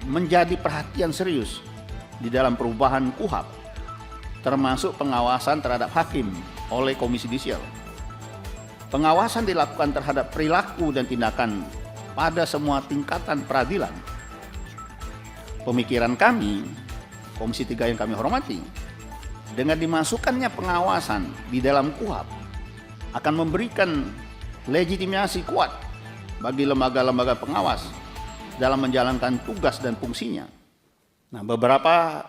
menjadi perhatian serius di dalam perubahan KUHP, termasuk pengawasan terhadap hakim oleh Komisi Yudisial. Pengawasan dilakukan terhadap perilaku dan tindakan pada semua tingkatan peradilan. Pemikiran kami, Komisi 3 yang kami hormati, dengan dimasukkannya pengawasan di dalam KUHP akan memberikan legitimasi kuat bagi lembaga-lembaga pengawas dalam menjalankan tugas dan fungsinya. Nah, beberapa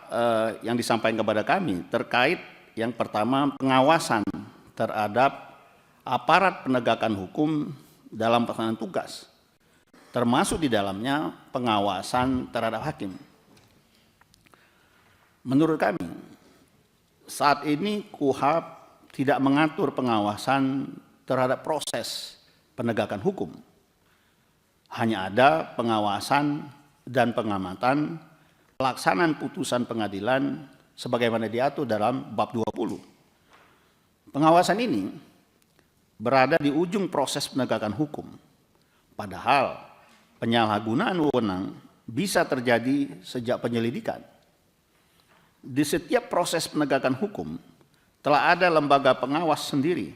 yang disampaikan kepada kami terkait yang pertama, pengawasan terhadap aparat penegakan hukum dalam pelaksanaan tugas, termasuk di dalamnya pengawasan terhadap hakim. Menurut kami, saat ini KUHP tidak mengatur pengawasan terhadap proses penegakan hukum. Hanya ada pengawasan dan pengamatan pelaksanaan putusan pengadilan sebagaimana diatur dalam bab 20. Pengawasan ini berada di ujung proses penegakan hukum. Padahal penyalahgunaan wewenang bisa terjadi sejak penyelidikan. Di setiap proses penegakan hukum telah ada lembaga pengawas sendiri,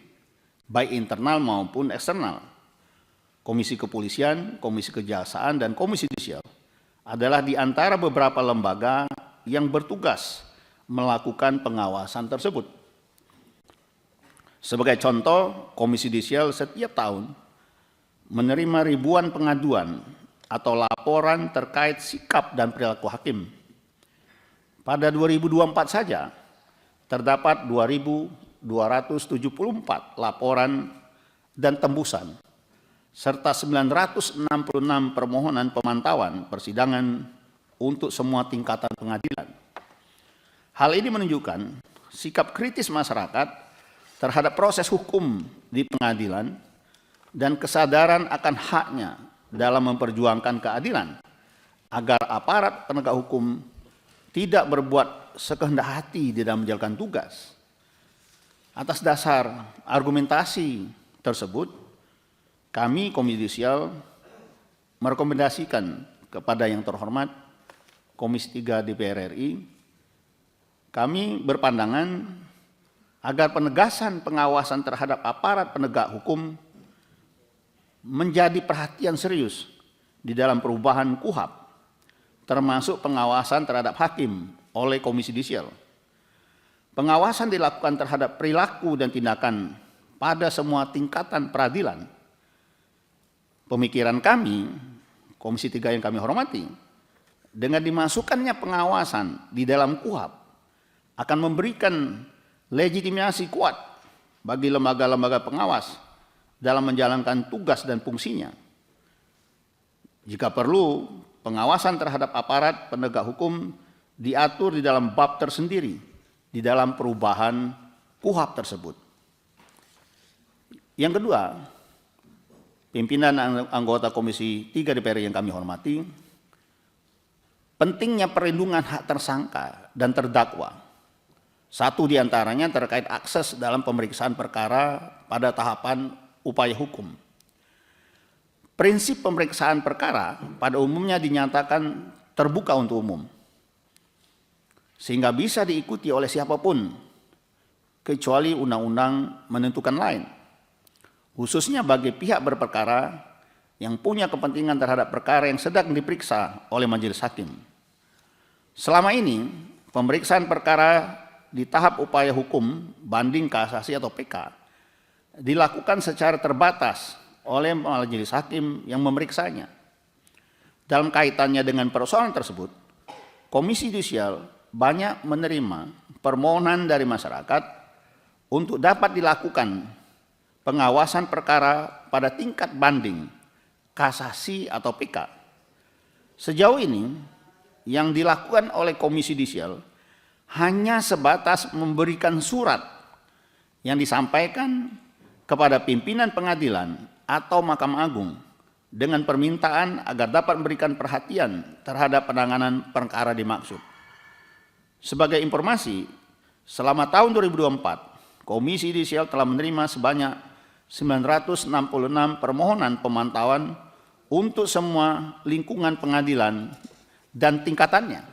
baik internal maupun eksternal. Komisi Kepolisian, Komisi Kejaksaan, dan Komisi Yudisial adalah di antara beberapa lembaga yang bertugas melakukan pengawasan tersebut. Sebagai contoh, Komisi Yudisial setiap tahun menerima ribuan pengaduan atau laporan terkait sikap dan perilaku hakim. Pada 2024 saja, terdapat 2.274 laporan dan tembusan, serta 966 permohonan pemantauan persidangan untuk semua tingkatan pengadilan. Hal ini menunjukkan sikap kritis masyarakat terhadap proses hukum di pengadilan dan kesadaran akan haknya dalam memperjuangkan keadilan agar aparat penegak hukum tidak berbuat sekehendak hati di dalam menjalankan tugas. Atas dasar argumentasi tersebut, kami Komisi Yudisial merekomendasikan kepada yang terhormat Komisi 3 DPR RI, kami berpandangan agar penegasan pengawasan terhadap aparat penegak hukum menjadi perhatian serius di dalam perubahan KUHP, termasuk pengawasan terhadap hakim oleh Komisi Yudisial. Pengawasan dilakukan terhadap perilaku dan tindakan pada semua tingkatan peradilan. Pemikiran kami, Komisi 3 yang kami hormati, dengan dimasukkannya pengawasan di dalam KUHP akan memberikan legitimasi kuat bagi lembaga-lembaga pengawas dalam menjalankan tugas dan fungsinya. Jika perlu, pengawasan terhadap aparat penegak hukum diatur di dalam bab tersendiri di dalam perubahan KUHP tersebut. Yang kedua, pimpinan anggota Komisi 3 DPR yang kami hormati, pentingnya perlindungan hak tersangka dan terdakwa. Satu diantaranya terkait akses dalam pemeriksaan perkara pada tahapan upaya hukum. Prinsip pemeriksaan perkara pada umumnya dinyatakan terbuka untuk umum, sehingga bisa diikuti oleh siapapun, kecuali undang-undang menentukan lain, khususnya bagi pihak berperkara yang punya kepentingan terhadap perkara yang sedang diperiksa oleh majelis hakim. Selama ini, pemeriksaan perkara di tahap upaya hukum, banding, kasasi, atau PK dilakukan secara terbatas oleh majelis hakim yang memeriksanya. Dalam kaitannya dengan persoalan tersebut, Komisi Yudisial banyak menerima permohonan dari masyarakat untuk dapat dilakukan pengawasan perkara pada tingkat banding, kasasi, atau PK. Sejauh ini, yang dilakukan oleh Komisi Yudisial hanya sebatas memberikan surat yang disampaikan kepada pimpinan pengadilan atau Mahkamah Agung dengan permintaan agar dapat memberikan perhatian terhadap penanganan perkara dimaksud. Sebagai informasi, selama tahun 2024, Komisi Yudisial telah menerima sebanyak 966 permohonan pemantauan untuk semua lingkungan pengadilan dan tingkatannya.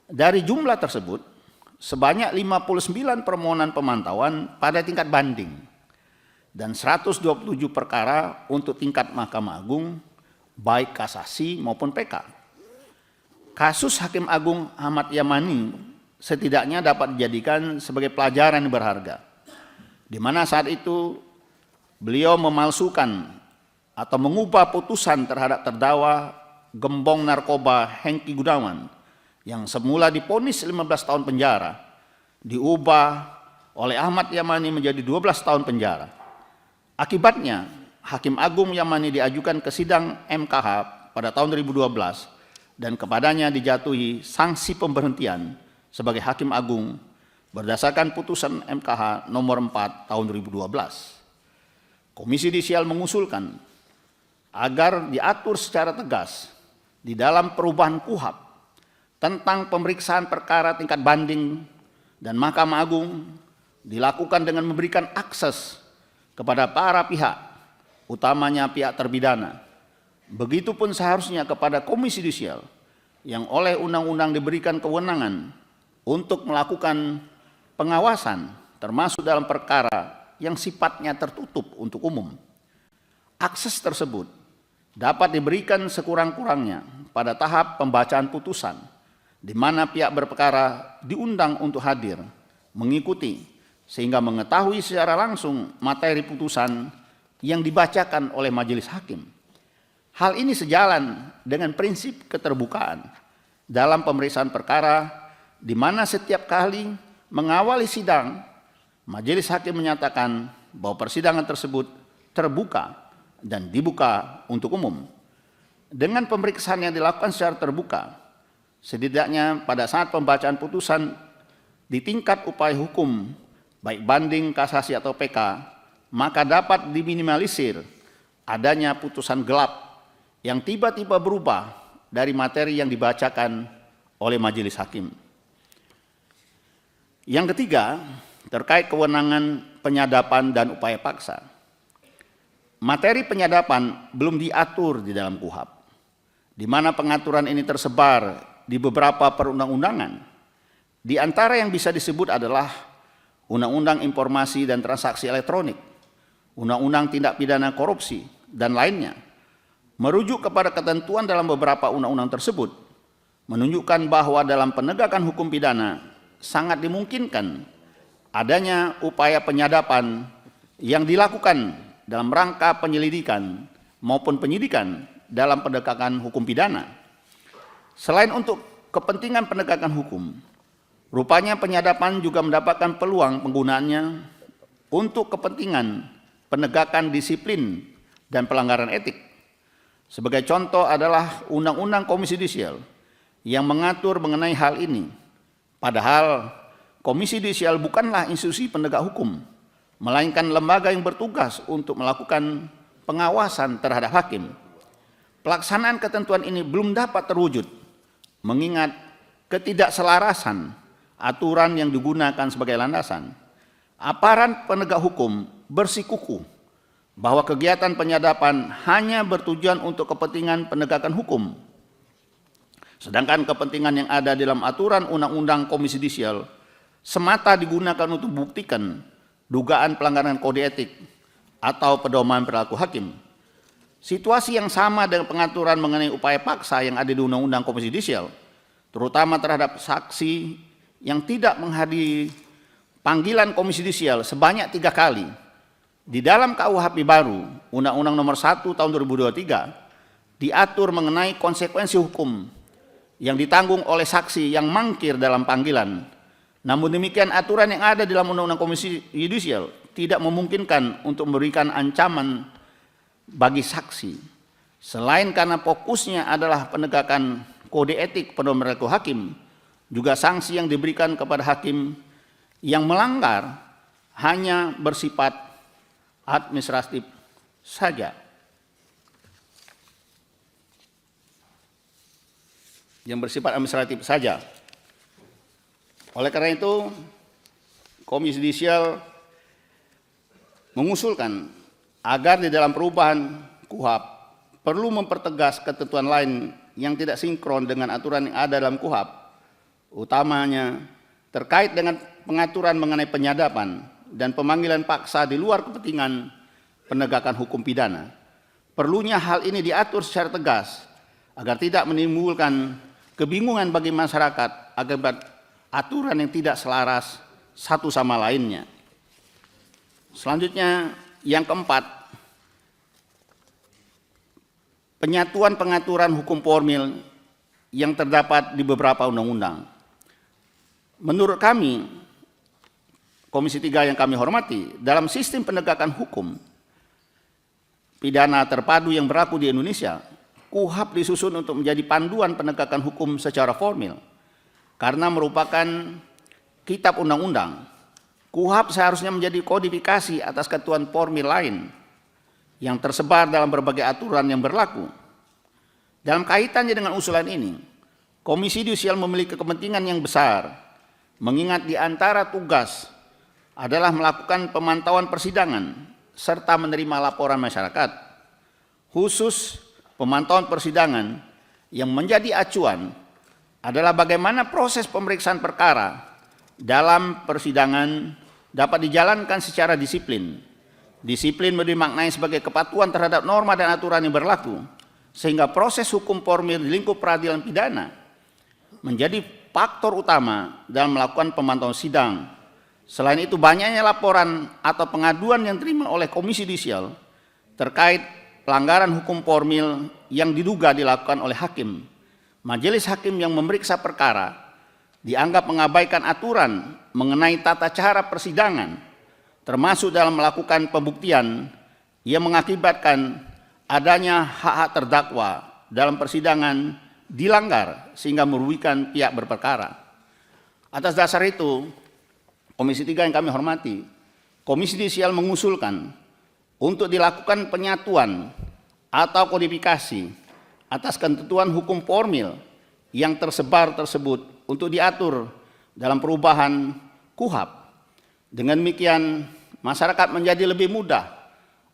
Dari jumlah tersebut, sebanyak 59 permohonan pemantauan pada tingkat banding dan 127 perkara untuk tingkat Mahkamah Agung, baik kasasi maupun PK. Kasus Hakim Agung Ahmad Yamani setidaknya dapat dijadikan sebagai pelajaran yang berharga, di mana saat itu beliau memalsukan atau mengubah putusan terhadap terdakwa gembong narkoba Hengki Gunawan yang semula divonis 15 tahun penjara, diubah oleh Ahmad Yamani menjadi 12 tahun penjara. Akibatnya, Hakim Agung Yamani diajukan ke sidang MKH pada tahun 2012 dan kepadanya dijatuhi sanksi pemberhentian sebagai Hakim Agung berdasarkan putusan MKH nomor 4 tahun 2012. Komisi Yudisial mengusulkan agar diatur secara tegas di dalam perubahan KUHP tentang pemeriksaan perkara tingkat banding dan Mahkamah Agung dilakukan dengan memberikan akses kepada para pihak, utamanya pihak terpidana. Begitupun seharusnya kepada Komisi Yudisial yang oleh undang-undang diberikan kewenangan untuk melakukan pengawasan termasuk dalam perkara yang sifatnya tertutup untuk umum. Akses tersebut dapat diberikan sekurang-kurangnya pada tahap pembacaan putusan, di mana pihak berperkara diundang untuk hadir, mengikuti, sehingga mengetahui secara langsung materi putusan yang dibacakan oleh majelis hakim. Hal ini sejalan dengan prinsip keterbukaan dalam pemeriksaan perkara, di mana setiap kali mengawali sidang, majelis hakim menyatakan bahwa persidangan tersebut terbuka dan dibuka untuk umum. Dengan pemeriksaan yang dilakukan secara terbuka, setidaknya pada saat pembacaan putusan di tingkat upaya hukum, baik banding, kasasi atau PK, maka dapat diminimalisir adanya putusan gelap yang tiba-tiba berubah dari materi yang dibacakan oleh majelis hakim. Yang ketiga, terkait kewenangan penyadapan dan upaya paksa. Materi penyadapan belum diatur di dalam KUHP, di mana pengaturan ini tersebar di beberapa perundang-undangan. Di antara yang bisa disebut adalah Undang-Undang Informasi dan Transaksi Elektronik, Undang-Undang Tindak Pidana Korupsi, dan lainnya. Merujuk kepada ketentuan dalam beberapa undang-undang tersebut, menunjukkan bahwa dalam penegakan hukum pidana sangat dimungkinkan adanya upaya penyadapan yang dilakukan dalam rangka penyelidikan maupun penyidikan dalam penegakan hukum pidana. Selain untuk kepentingan penegakan hukum, rupanya penyadapan juga mendapatkan peluang penggunaannya untuk kepentingan penegakan disiplin dan pelanggaran etik. Sebagai contoh adalah Undang-Undang Komisi Yudisial yang mengatur mengenai hal ini. Padahal Komisi Yudisial bukanlah institusi penegak hukum, melainkan lembaga yang bertugas untuk melakukan pengawasan terhadap hakim. Pelaksanaan ketentuan ini belum dapat terwujud, mengingat ketidakselarasan aturan yang digunakan sebagai landasan. Aparat penegak hukum bersikukuh bahwa kegiatan penyadapan hanya bertujuan untuk kepentingan penegakan hukum, sedangkan kepentingan yang ada dalam aturan Undang-Undang Komisi Yudisial semata digunakan untuk membuktikan dugaan pelanggaran kode etik atau pedoman perilaku hakim. Situasi yang sama dengan pengaturan mengenai upaya paksa yang ada di Undang-Undang Komisi Yudisial, terutama terhadap saksi yang tidak menghadiri panggilan Komisi Yudisial sebanyak 3 kali. Di dalam KUHP baru, Undang-Undang Nomor 1 Tahun 2023, diatur mengenai konsekuensi hukum yang ditanggung oleh saksi yang mangkir dalam panggilan. Namun demikian, aturan yang ada dalam Undang-Undang Komisi Yudisial tidak memungkinkan untuk memberikan ancaman bagi saksi. Selain karena fokusnya adalah penegakan kode etik pedoman perilaku hakim, juga sanksi yang diberikan kepada hakim yang melanggar hanya bersifat administratif saja. Yang bersifat administratif saja. Oleh karena itu, Komisi Yudisial mengusulkan agar di dalam perubahan KUHP perlu mempertegas ketentuan lain yang tidak sinkron dengan aturan yang ada dalam KUHP, utamanya terkait dengan pengaturan mengenai penyadapan dan pemanggilan paksa di luar kepentingan penegakan hukum pidana. Perlunya hal ini diatur secara tegas agar tidak menimbulkan kebingungan bagi masyarakat akibat aturan yang tidak selaras satu sama lainnya. Selanjutnya, yang keempat, penyatuan pengaturan hukum formil yang terdapat di beberapa undang-undang. Menurut kami, Komisi 3 yang kami hormati, dalam sistem penegakan hukum pidana terpadu yang berlaku di Indonesia, KUHP disusun untuk menjadi panduan penegakan hukum secara formil, karena merupakan kitab undang-undang. KUHP seharusnya menjadi kodifikasi atas ketentuan formil lain yang tersebar dalam berbagai aturan yang berlaku. Dalam kaitannya dengan usulan ini, Komisi Yudisial memiliki kepentingan yang besar, mengingat di antara tugas adalah melakukan pemantauan persidangan serta menerima laporan masyarakat. Khusus pemantauan persidangan yang menjadi acuan adalah bagaimana proses pemeriksaan perkara dalam persidangan dapat dijalankan secara disiplin. Disiplin dimaknai sebagai kepatuhan terhadap norma dan aturan yang berlaku, sehingga proses hukum formil di lingkup peradilan pidana menjadi faktor utama dalam melakukan pemantauan sidang. Selain itu, banyaknya laporan atau pengaduan yang diterima oleh Komisi Yudisial terkait pelanggaran hukum formil yang diduga dilakukan oleh hakim. Majelis hakim yang memeriksa perkara dianggap mengabaikan aturan mengenai tata cara persidangan, termasuk dalam melakukan pembuktian yang mengakibatkan adanya hak-hak terdakwa dalam persidangan dilanggar sehingga merugikan pihak berperkara. Atas dasar itu, Komisi 3 yang kami hormati, Komisi Yudisial mengusulkan untuk dilakukan penyatuan atau kodifikasi atas ketentuan hukum formil yang tersebar tersebut untuk diatur dalam perubahan KUHP. Dengan demikian, masyarakat menjadi lebih mudah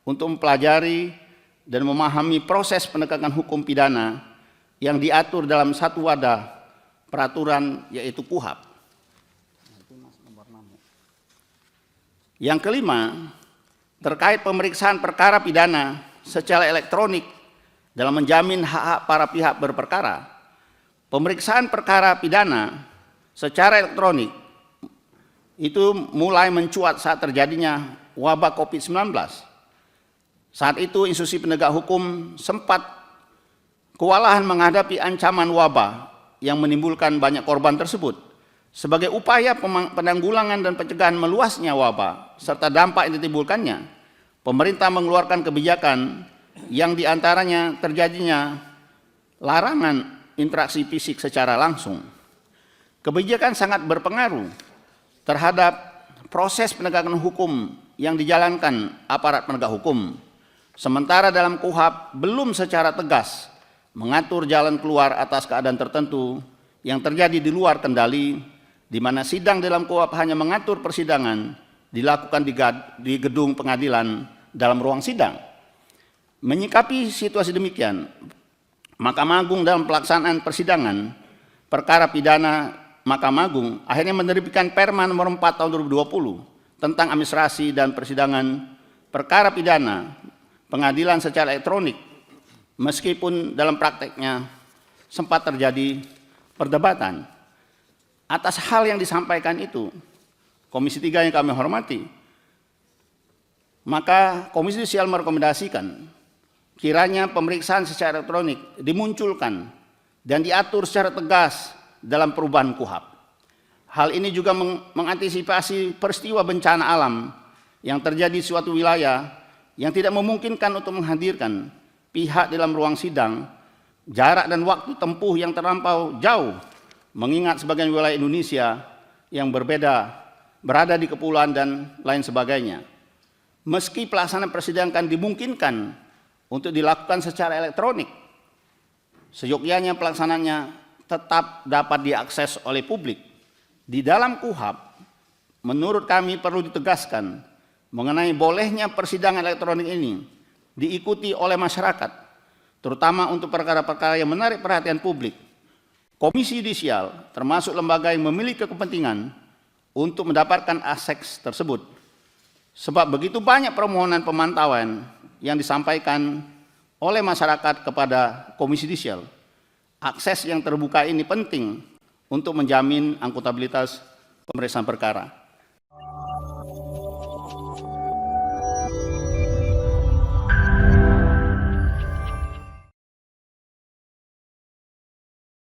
untuk mempelajari dan memahami proses penegakan hukum pidana yang diatur dalam satu wadah peraturan, yaitu KUHP. Yang kelima, terkait pemeriksaan perkara pidana secara elektronik dalam menjamin hak-hak para pihak berperkara. Pemeriksaan perkara pidana secara elektronik itu mulai mencuat saat terjadinya wabah COVID-19. Saat itu institusi penegak hukum sempat kewalahan menghadapi ancaman wabah yang menimbulkan banyak korban tersebut. Sebagai upaya penanggulangan dan pencegahan meluasnya wabah serta dampak yang ditimbulkannya, pemerintah mengeluarkan kebijakan yang diantaranya terjadinya larangan interaksi fisik secara langsung. Kebijakan sangat berpengaruh terhadap proses penegakan hukum yang dijalankan aparat penegak hukum. Sementara dalam KUHP belum secara tegas mengatur jalan keluar atas keadaan tertentu yang terjadi di luar kendali, di mana sidang dalam KUHP hanya mengatur persidangan dilakukan di gedung pengadilan dalam ruang sidang. Menyikapi situasi demikian, Mahkamah Agung dalam pelaksanaan persidangan perkara pidana, Mahkamah Agung akhirnya menerbitkan Perma nomor 4 tahun 2020 tentang administrasi dan persidangan perkara pidana pengadilan secara elektronik, meskipun dalam prakteknya sempat terjadi perdebatan. Atas hal yang disampaikan itu, Komisi 3 yang kami hormati, maka Komisi Yudisial merekomendasikan kiranya pemeriksaan secara elektronik dimunculkan dan diatur secara tegas dalam perubahan KUHP. Hal ini juga mengantisipasi peristiwa bencana alam yang terjadi di suatu wilayah yang tidak memungkinkan untuk menghadirkan pihak dalam ruang sidang, jarak dan waktu tempuh yang terlampau jauh, mengingat sebagian wilayah Indonesia yang berbeda berada di kepulauan dan lain sebagainya. Meski pelaksanaan persidangan dimungkinkan untuk dilakukan secara elektronik, seyogyanya pelaksanaannya tetap dapat diakses oleh publik. Di dalam KUHP, menurut kami perlu ditegaskan mengenai bolehnya persidangan elektronik ini diikuti oleh masyarakat, terutama untuk perkara-perkara yang menarik perhatian publik, Komisi Yudisial termasuk lembaga yang memiliki kepentingan untuk mendapatkan akses tersebut. Sebab begitu banyak permohonan pemantauan yang disampaikan oleh masyarakat kepada Komisi Yudisial. Akses yang terbuka ini penting untuk menjamin akuntabilitas pemeriksaan perkara.